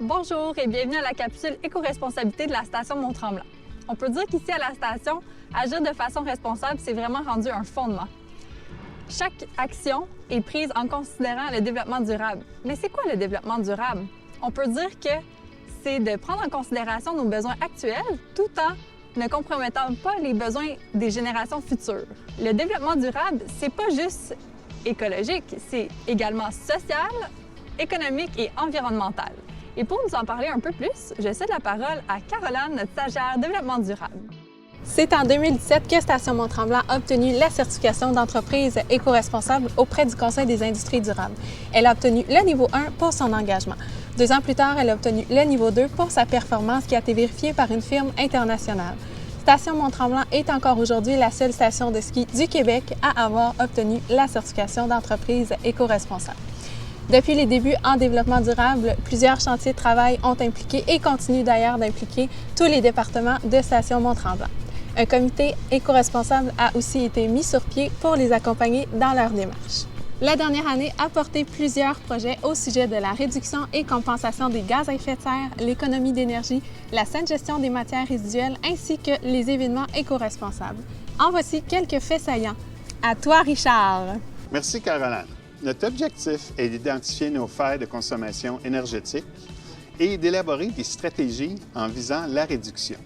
Bonjour et bienvenue à la capsule éco-responsabilité de la station Mont-Tremblant. On peut dire qu'ici à la station, agir de façon responsable, c'est vraiment rendu un fondement. Chaque action est prise en considérant le développement durable. Mais c'est quoi le développement durable? On peut dire que c'est de prendre en considération nos besoins actuels tout en ne compromettant pas les besoins des générations futures. Le développement durable, c'est pas juste écologique, c'est également social, économique et environnemental. Et pour nous en parler un peu plus, je cède la parole à Caroline, notre stagiaire développement durable. C'est en 2017 que Station Mont-Tremblant a obtenu la certification d'entreprise éco-responsable auprès du Conseil des industries durables. Elle a obtenu le niveau 1 pour son engagement. 2 ans plus tard, elle a obtenu le niveau 2 pour sa performance qui a été vérifiée par une firme internationale. Station Mont-Tremblant est encore aujourd'hui la seule station de ski du Québec à avoir obtenu la certification d'entreprise éco-responsable. Depuis les débuts en développement durable, plusieurs chantiers de travail ont impliqué et continuent d'ailleurs d'impliquer tous les départements de Station Mont-Tremblant. Un comité éco-responsable a aussi été mis sur pied pour les accompagner dans leur démarche. La dernière année a porté plusieurs projets au sujet de la réduction et compensation des gaz à effet de serre, l'économie d'énergie, la saine gestion des matières résiduelles ainsi que les événements éco-responsables. En voici quelques faits saillants. À toi, Richard! Merci, Caroline. Notre objectif est d'identifier nos failles de consommation énergétique et d'élaborer des stratégies en visant la réduction.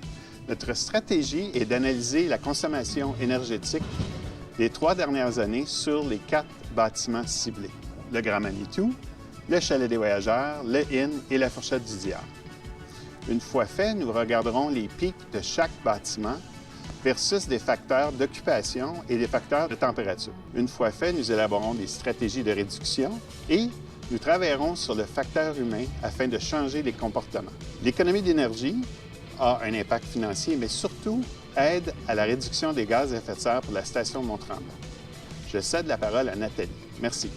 Notre stratégie est d'analyser la consommation énergétique des 3 dernières années sur les 4 bâtiments ciblés, le Grand Manitou, le Chalet des Voyageurs, le Inn et la Fourchette du Diable. Une fois fait, nous regarderons les pics de chaque bâtiment versus des facteurs d'occupation et des facteurs de température. Une fois fait, nous élaborons des stratégies de réduction et nous travaillerons sur le facteur humain afin de changer les comportements. L'économie d'énergie a un impact financier, mais surtout aide à la réduction des gaz à effet de serre pour la station Mont-Tremblant. Je cède la parole à Nathalie. Merci.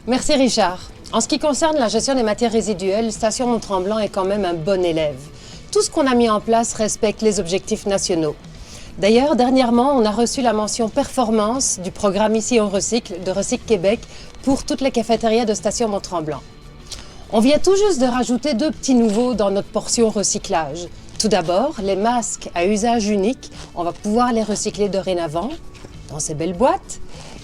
Merci Richard. En ce qui concerne la gestion des matières résiduelles, Station Mont-Tremblant est quand même un bon élève. Tout ce qu'on a mis en place respecte les objectifs nationaux. D'ailleurs, dernièrement, on a reçu la mention performance du programme Ici on recycle de Recycle Québec pour toutes les cafétérias de Station Mont-Tremblant. On vient tout juste de rajouter 2 petits nouveaux dans notre portion recyclage. Tout d'abord, les masques à usage unique, on va pouvoir les recycler dorénavant dans ces belles boîtes.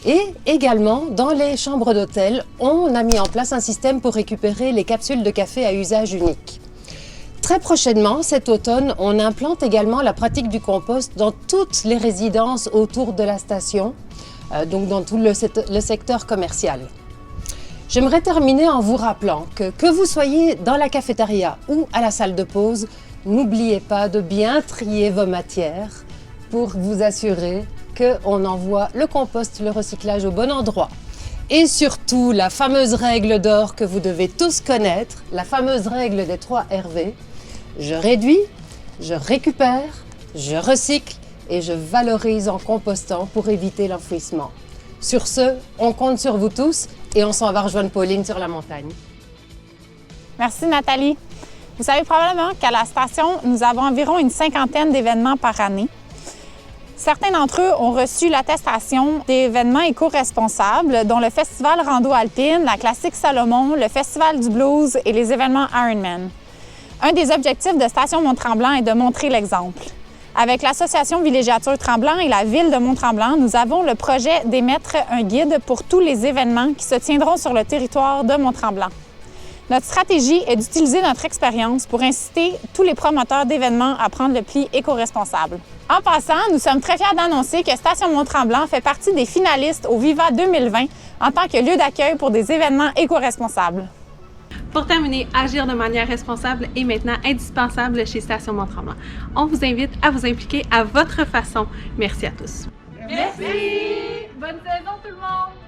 Et également, dans les chambres d'hôtel, on a mis en place un système pour récupérer les capsules de café à usage unique. Très prochainement, cet automne, on implante également la pratique du compost dans toutes les résidences autour de la station, donc dans tout le secteur commercial. J'aimerais terminer en vous rappelant que vous soyez dans la cafétéria ou à la salle de pause, n'oubliez pas de bien trier vos matières pour vous assurer qu'on envoie le compost, le recyclage au bon endroit. Et surtout, la fameuse règle d'or que vous devez tous connaître, la fameuse règle des 3 RV. Je réduis, je récupère, je recycle et je valorise en compostant pour éviter l'enfouissement. Sur ce, on compte sur vous tous et on s'en va rejoindre Pauline sur la montagne. Merci Nathalie. Vous savez probablement qu'à la station, nous avons environ une 50aine d'événements par année. Certains d'entre eux ont reçu l'attestation d'événements éco-responsables, dont le Festival Rando Alpine, la Classique Salomon, le Festival du Blues et les événements Ironman. Un des objectifs de Station Mont-Tremblant est de montrer l'exemple. Avec l'Association Villégiature Tremblant et la Ville de Mont-Tremblant, nous avons le projet d'émettre un guide pour tous les événements qui se tiendront sur le territoire de Mont-Tremblant. Notre stratégie est d'utiliser notre expérience pour inciter tous les promoteurs d'événements à prendre le pli éco-responsable. En passant, nous sommes très fiers d'annoncer que Station Mont-Tremblant fait partie des finalistes au Viva 2020 en tant que lieu d'accueil pour des événements éco-responsables. Pour terminer, agir de manière responsable est maintenant indispensable chez Station Mont-Tremblant. On vous invite à vous impliquer à votre façon. Merci à tous. Merci! Bonne saison tout le monde!